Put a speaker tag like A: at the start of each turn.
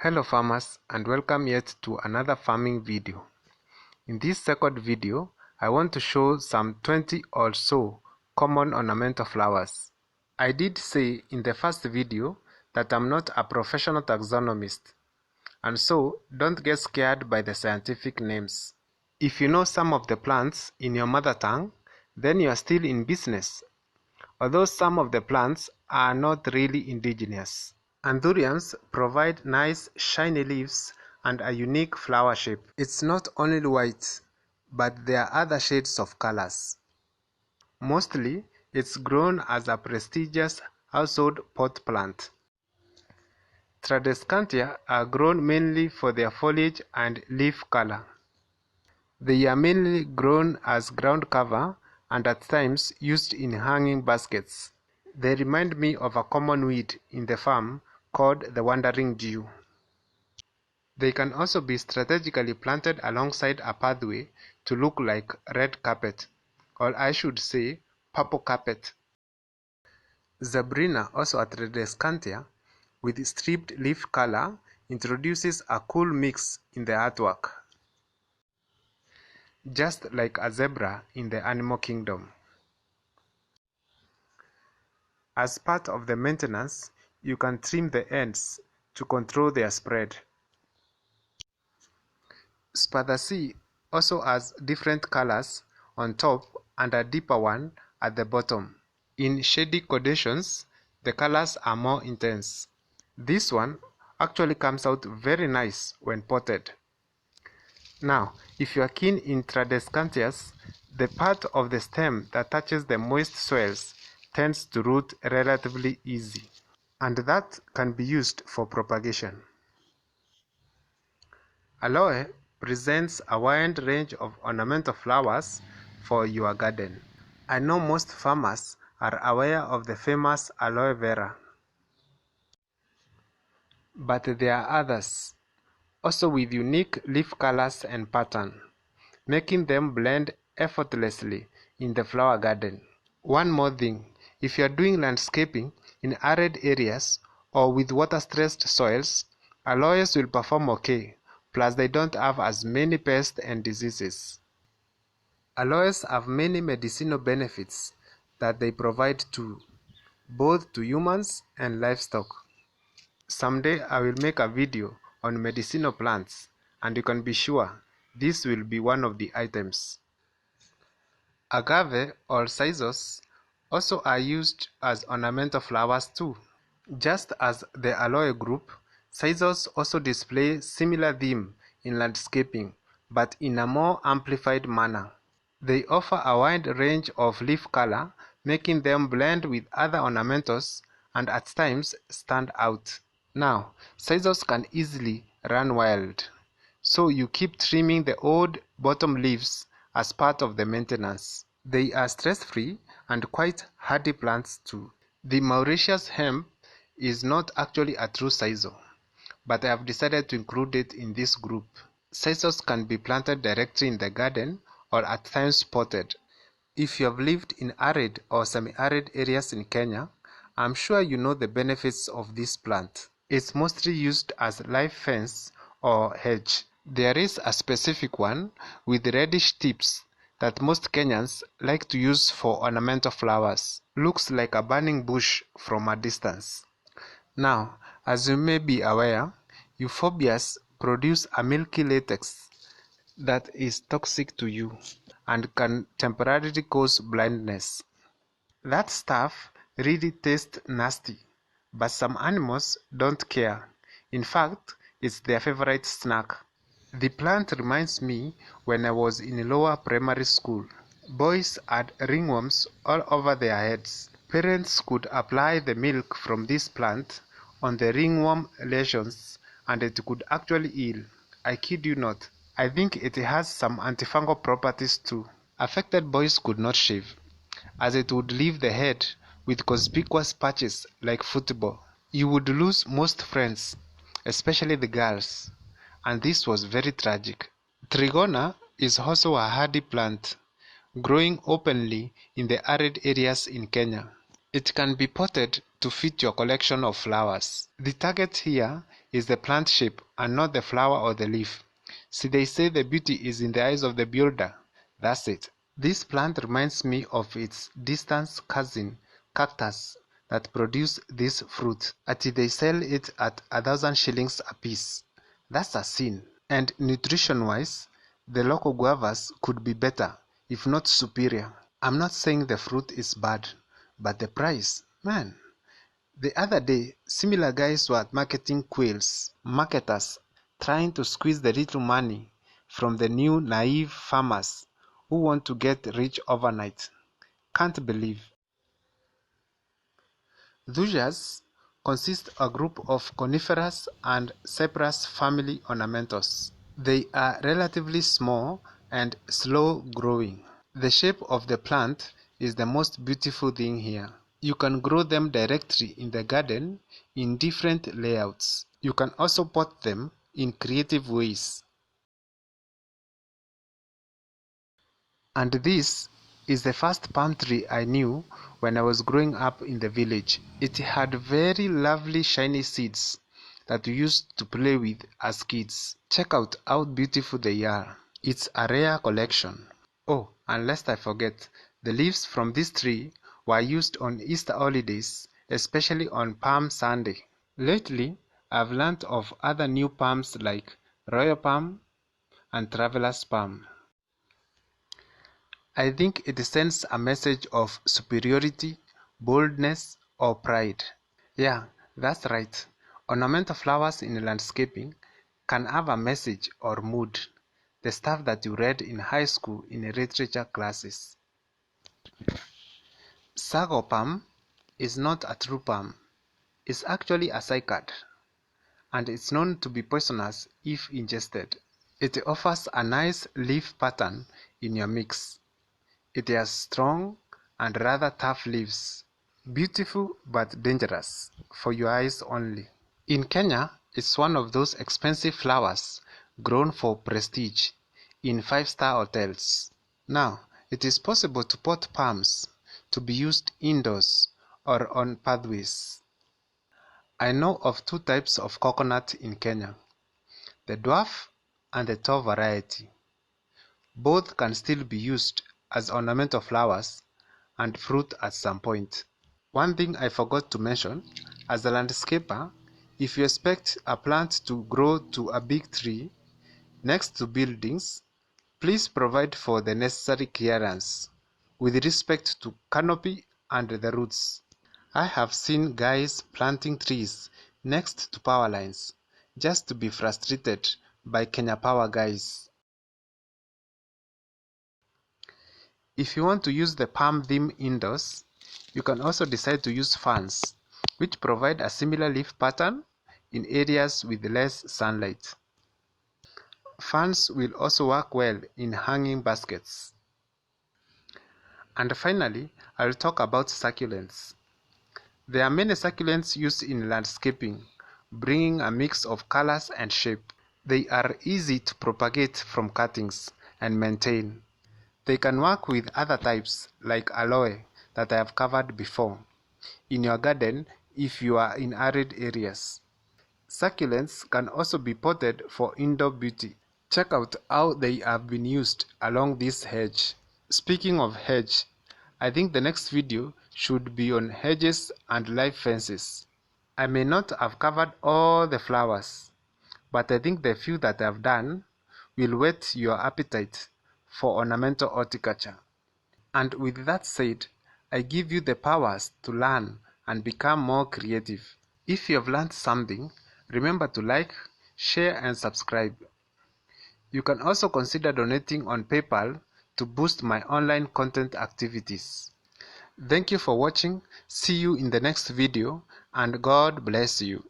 A: Hello farmers, and welcome yet to another farming video. In this second video, I want to show some 20 or so common ornamental flowers. I did say in the first video that I'm not a professional taxonomist, and so don't get scared by the scientific names. If you know some of the plants in your mother tongue, then you are still in business, although some of the plants are not really indigenous. Durians provide nice shiny leaves and a unique flower shape. It's not only white, but there are other shades of colors. Mostly, it's grown as a prestigious household pot plant. Tradescantia are grown mainly for their foliage and leaf color. They are mainly grown as ground cover and at times used in hanging baskets. They remind me of a common weed in the farm called the wandering Jew. They can also be strategically planted alongside a pathway to look like red carpet, or I should say purple carpet. Zebrina, also a Tradescantia, with striped leaf color, introduces a cool mix in the artwork, just like a zebra in the animal kingdom. As part of the maintenance, you can trim the ends to control their spread. Spadacea also has different colors on top and a deeper one at the bottom. In shady conditions, the colors are more intense. This one actually comes out very nice when potted. Now, if you are keen in Tradescantias, the part of the stem that touches the moist soils tends to root relatively easy, and that can be used for propagation. Aloe presents a wide range of ornamental flowers for your garden. I know most farmers are aware of the famous Aloe Vera, but there are others, also with unique leaf colors and pattern, making them blend effortlessly in the flower garden. One more thing, if you are doing landscaping in arid areas or with water-stressed soils, aloes will perform okay, plus they don't have as many pests and diseases. Aloes have many medicinal benefits that they provide to both to humans and livestock. Someday I will make a video on medicinal plants, and you can be sure this will be one of the items. Agave or scissors also are used as ornamental flowers too. Just as the aloe group, scissors also display similar theme in landscaping, but in a more amplified manner. They offer a wide range of leaf color, making them blend with other ornamentals and at times stand out. Now, scissors can easily run wild, so you keep trimming the old bottom leaves as part of the maintenance. They are stress-free and quite hardy plants too. The Mauritius hemp is not actually a true scissor, but I have decided to include it in this group. Scissors can be planted directly in the garden or at times potted. If you have lived in arid or semi-arid areas in Kenya, I'm sure you know the benefits of this plant. It's mostly used as live fence or hedge. There is a specific one with reddish tips that most Kenyans like to use for ornamental flowers. Looks like a burning bush from a distance. Now, as you may be aware, euphorbias produce a milky latex that is toxic to you and can temporarily cause blindness. That stuff really tastes nasty, but some animals don't care. In fact, it's their favorite snack. The plant reminds me when I was in lower primary school. Boys had ringworms all over their heads. Parents could apply the milk from this plant on the ringworm lesions and it could actually heal. I kid you not. I think it has some antifungal properties too. Affected boys could not shave, as it would leave the head with conspicuous patches like football. You would lose most friends, especially the girls, and this was very tragic. Trigona is also a hardy plant, growing openly in the arid areas in Kenya. It can be potted to fit your collection of flowers. The target here is the plant shape and not the flower or the leaf. See, they say the beauty is in the eyes of the beholder. That's it. This plant reminds me of its distant cousin, cactus, that produce this fruit. They sell it at 1,000 shillings a piece. That's a sin. And nutrition-wise, the local guavas could be better, if not superior. I'm not saying the fruit is bad, but the price, man. The other day, similar guys were marketing quails, marketers trying to squeeze the little money from the new naive farmers who want to get rich overnight. Can't believe. Thujas consist a group of coniferous and cypress family ornamentals. They are relatively small and slow growing. The shape of the plant is the most beautiful thing here. You can grow them directly in the garden in different layouts. You can also pot them in creative ways. And this is the first palm tree I knew when I was growing up in the village. It had very lovely shiny seeds that we used to play with as kids. Check out how beautiful they are. It's a rare collection. Oh, and lest I forget, the leaves from this tree were used on Easter holidays, especially on Palm Sunday. Lately, I've learned of other new palms like royal palm and traveler's palm. I think it sends a message of superiority, boldness, or pride. Yeah, that's right. Ornamental flowers in landscaping can have a message or mood, the stuff that you read in high school in literature classes. Sago palm is not a true palm. It's actually a cycad, and it's known to be poisonous if ingested. It offers a nice leaf pattern in your mix. It has strong and rather tough leaves. Beautiful but dangerous for your eyes only. In Kenya, it's one of those expensive flowers grown for prestige in five-star hotels. Now, it is possible to pot palms to be used indoors or on pathways. I know of two types of coconut in Kenya, the dwarf and the tall variety. Both can still be used as ornamental flowers and fruit at some point. One thing I forgot to mention, as a landscaper, if you expect a plant to grow to a big tree next to buildings, please provide for the necessary clearance with respect to canopy and the roots. I have seen guys planting trees next to power lines just to be frustrated by Kenya Power guys. If you want to use the palm theme indoors, you can also decide to use ferns, which provide a similar leaf pattern in areas with less sunlight. Ferns will also work well in hanging baskets. And finally, I'll talk about succulents. There are many succulents used in landscaping, bringing a mix of colors and shape. They are easy to propagate from cuttings and maintain. They can work with other types like aloe that I have covered before in your garden if you are in arid areas. Succulents can also be potted for indoor beauty. Check out how they have been used along this hedge. Speaking of hedge, I think the next video should be on hedges and live fences. I may not have covered all the flowers, but I think the few that I've done will whet your appetite for ornamental horticulture. And with that said, I give you the powers to learn and become more creative. If you have learned something, remember to like, share and subscribe. You can also consider donating on PayPal to boost my online content activities. Thank you for watching. See you in the next video and God bless you.